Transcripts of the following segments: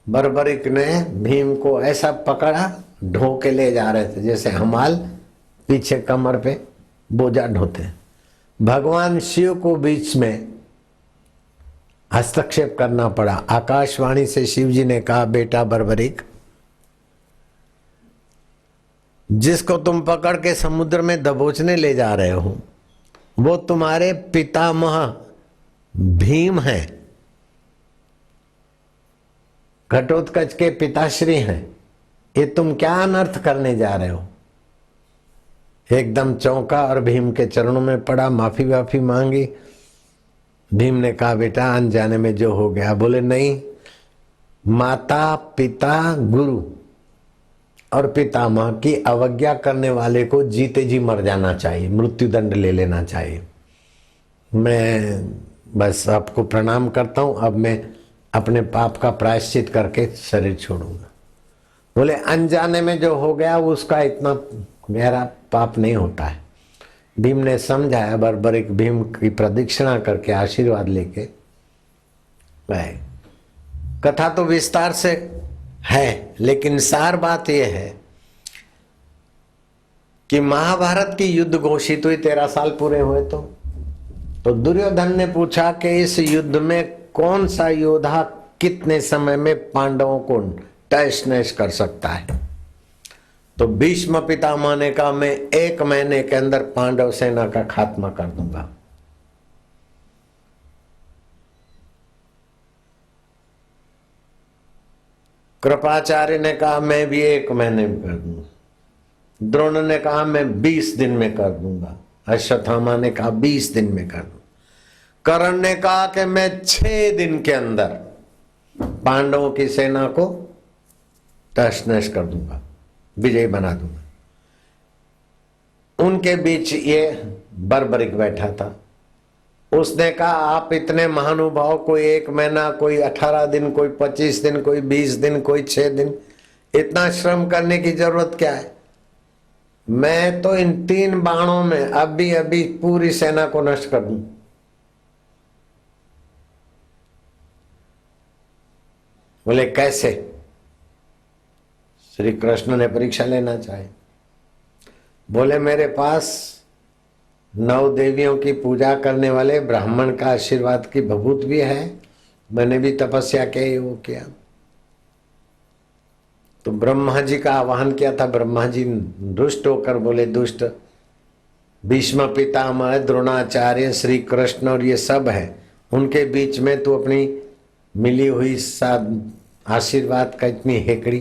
बर्बरिक ने भीम को ऐसा पकड़ा, ढो के ले जा रहे थे जैसे हमाल पीछे कमर पे बोझा ढोते। भगवान शिव को बीच में हस्तक्षेप करना पड़ा। आकाशवाणी से शिव जी ने कहा, बेटा बर्बरिक, जिसको तुम पकड़ के समुद्र में दबोचने ले जा रहे हो वो तुम्हारे पितामह भीम हैं, घटोत्कच के पिताश्री हैं। ये तुम क्या अनर्थ करने जा रहे हो? एकदम चौंका और भीम के चरणों में पड़ा, माफी वाफी मांगी। भीम ने कहा, बेटा अनजाने में जो हो गया। बोले नहीं, माता पिता गुरु और पितामह की अवज्ञा करने वाले को जीते जी मर जाना चाहिए, मृत्यु दंड ले लेना चाहिए। मैं बस आपको प्रणाम करता हूं, अब मैं अपने पाप का प्रायश्चित करके शरीर छोड़ूंगा। बोले अनजाने में जो हो गया उसका इतना गहरा पाप नहीं होता है। भीम ने समझाया, बर्बरिक भीम की प्रदक्षिणा करके आशीर्वाद लेके गए। कथा तो विस्तार से है, लेकिन सार बात यह है कि महाभारत की युद्ध घोषित हुई, 13 साल पूरे हुए तो दुर्योधन ने पूछा कि इस युद्ध में कौन सा योद्धा कितने समय में पांडवों को तहस नहस कर सकता है। तो भीष्म पितामह ने कहा, मैं 1 महीने के अंदर पांडव सेना का खात्मा कर दूंगा। कृपाचार्य ने कहा, मैं भी 1 महीने में कर दूंगा। द्रोण ने कहा, मैं 20 दिन में कर दूंगा। अश्वत्थामा ने कहा 20 दिन में कर दूंगा। कर्ण ने कहा कि मैं 6 दिन के अंदर पांडवों की सेना को तहस नहस कर दूंगा, विजयी बना दूंगा। उनके बीच ये बर्बरिक बैठा था। उसने कहा, आप इतने महानुभाव, कोई 1 महीना, कोई 18 दिन, कोई 25 दिन, कोई 20 दिन, कोई 6 दिन, इतना श्रम करने की जरूरत क्या है? मैं तो इन 3 बाणों में अभी अभी पूरी सेना को नष्ट कर दूं। बोले कैसे? श्री कृष्ण ने परीक्षा लेना चाहे। बोले मेरे पास 9 देवियों की पूजा करने वाले ब्राह्मण का आशीर्वाद की भभूत भी है, मैंने भी तपस्या के वो किया। तो ब्रह्मा जी का आह्वान किया था। ब्रह्मा जी दुष्ट होकर बोले, दुष्ट भीष्म पितामह, द्रोणाचार्य, श्री कृष्ण और ये सब है, उनके बीच में तू अपनी मिली हुई आशीर्वाद का इतनी हेकड़ी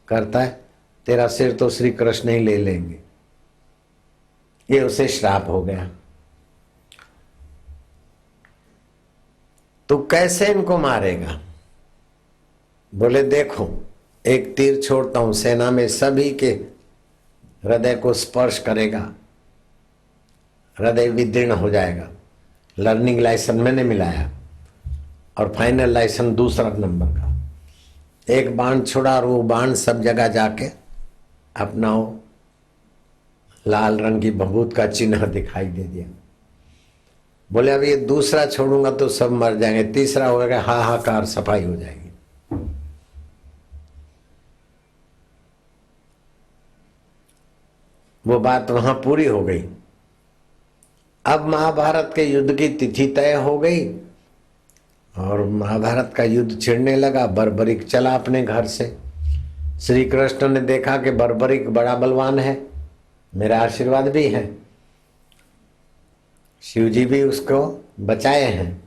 करता है, तेरा सिर तो श्री कृष्ण ही ले लेंगे। ये उसे श्राप हो गया। तो कैसे इनको मारेगा? बोले देखो, एक तीर छोड़ता हूं, सेना में सभी के हृदय को स्पर्श करेगा, हृदय विदीर्ण हो जाएगा। लर्निंग लाइसेंस मैंने मिलाया और फाइनल लाइसेंस दूसरा नंबर का। एक बाण छोड़ा और वो बाण सब जगह जाके अपना लाल रंग की भभूत का चिन्ह दिखाई दे दिया। बोले अब ये दूसरा छोड़ूंगा तो सब मर जाएंगे, तीसरा होगा हाहाकार, सफाई हो जाएगी। वो बात वहां पूरी हो गई। अब महाभारत के युद्ध की तिथि तय हो गई और महाभारत का युद्ध छिड़ने लगा। बर्बरिक चला अपने घर से। श्री कृष्ण ने देखा कि बर्बरिक बड़ा बलवान है, मेरा आशीर्वाद भी है, शिव जी भी उसको बचाए हैं,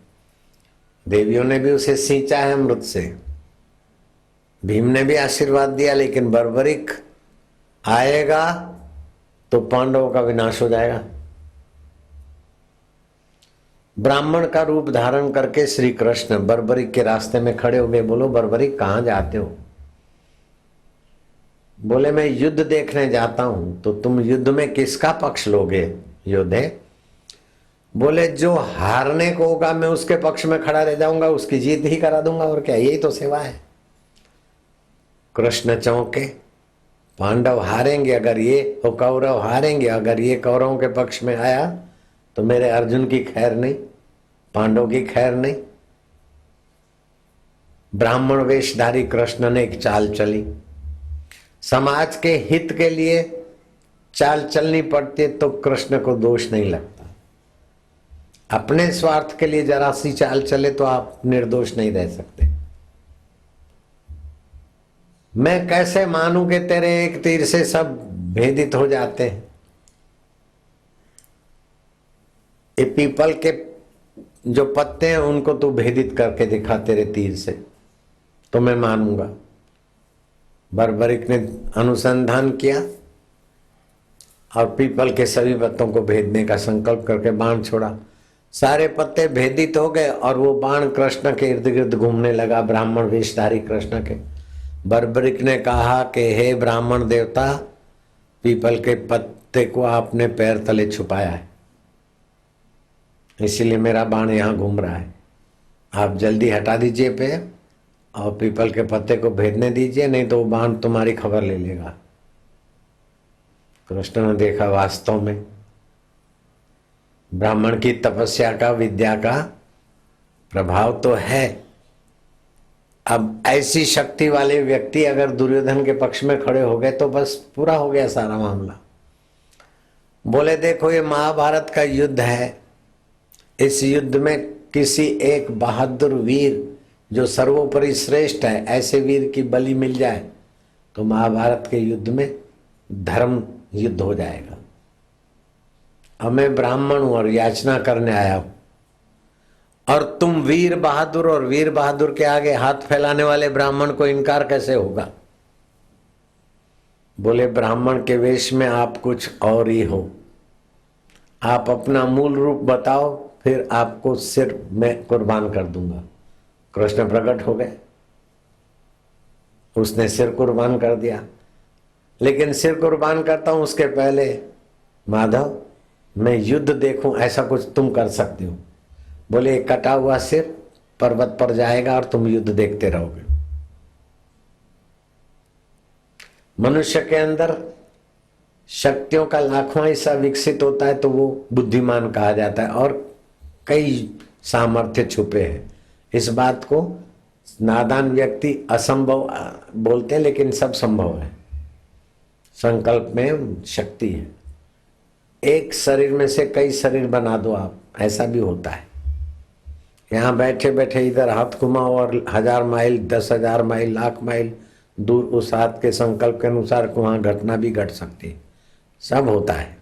देवियों ने भी उसे सींचा है अमृत से, भीम ने भी आशीर्वाद दिया, लेकिन बर्बरिक आएगा तो पांडवों का विनाश हो जाएगा। ब्राह्मण का रूप धारण करके श्री कृष्ण बर्बरिक के रास्ते में खड़े हो गए। बोलो बर्बरिक कहां जाते हो? बोले मैं युद्ध देखने जाता हूं। तो तुम युद्ध में किसका पक्ष लोगे योद्धे? बोले जो हारने को होगा मैं उसके पक्ष में खड़ा रह जाऊंगा, उसकी जीत ही करा दूंगा, और क्या, यही तो सेवा है। कृष्ण चौंके, पांडव हारेंगे अगर ये, और कौरव हारेंगे अगर ये कौरवों के पक्ष में आया तो मेरे अर्जुन की खैर नहीं, पांडव की खैर नहीं। ब्राह्मण वेशधारी कृष्ण ने एक चाल चली। समाज के हित के लिए चाल चलनी पड़ती है तो कृष्ण को दोष नहीं लगता। अपने स्वार्थ के लिए जरा सी चाल चले तो आप निर्दोष नहीं रह सकते। मैं कैसे मानूं कि तेरे एक तीर से सब भेदित हो जाते हैं। ये पीपल के जो पत्ते हैं उनको तू भेदित करके दिखा तेरे तीर से तो मैं मानूंगा। बर्बरिक ने अनुसंधान किया और पीपल के सभी पत्तों को भेदने का संकल्प करके बाण छोड़ा। सारे पत्ते भेदित हो गए और वो बाण कृष्ण के इर्द गिर्द घूमने लगा, ब्राह्मण वेशधारी कृष्ण के। बर्बरिक ने कहा कि हे ब्राह्मण देवता, पीपल के पत्ते को आपने पैर तले छुपाया है, इसीलिए मेरा बाण यहां घूम रहा है। आप जल्दी हटा दीजिए पे और पीपल के पत्ते को भेदने दीजिए, नहीं तो वो बाण तुम्हारी खबर ले लेगा। कृष्ण ने देखा वास्तव में ब्राह्मण की तपस्या का, विद्या का प्रभाव तो है। अब ऐसी शक्ति वाले व्यक्ति अगर दुर्योधन के पक्ष में खड़े हो गए तो बस पूरा हो गया सारा मामला। बोले देखो ये महाभारत का युद्ध है, इस युद्ध में किसी एक बहादुर वीर जो सर्वोपरि श्रेष्ठ है, ऐसे वीर की बलि मिल जाए तो महाभारत के युद्ध में धर्म युद्ध हो जाएगा। अब मैं ब्राह्मण हूं और याचना करने आया हूं और तुम वीर बहादुर, और वीर बहादुर के आगे हाथ फैलाने वाले ब्राह्मण को इनकार कैसे होगा। बोले ब्राह्मण के वेश में आप कुछ और ही हो, आप अपना मूल रूप बताओ, फिर आपको सिर में कुर्बान कर दूंगा। कृष्ण प्रकट हो गए, उसने सिर कुर्बान कर दिया। लेकिन सिर कुर्बान करता हूं उसके पहले माधव मैं युद्ध देखूं, ऐसा कुछ तुम कर सकते हो। बोले कटा हुआ सिर पर्वत पर जाएगा और तुम युद्ध देखते रहोगे। मनुष्य के अंदर शक्तियों का लाखवां हिस्सा विकसित होता है तो वो बुद्धिमान कहा जाता है और कई सामर्थ्य छुपे हैं। इस बात को नादान व्यक्ति असंभव बोलते हैं, लेकिन सब संभव है। संकल्प में शक्ति है। एक शरीर में से कई शरीर बना दो आप, ऐसा भी होता है। यहाँ बैठे बैठे इधर हाथ घुमाओ और 1000 माइल 10,000 माइल लाख माइल दूर उस हाथ के संकल्प के अनुसार वहां घटना भी घट सकती है। सब होता है।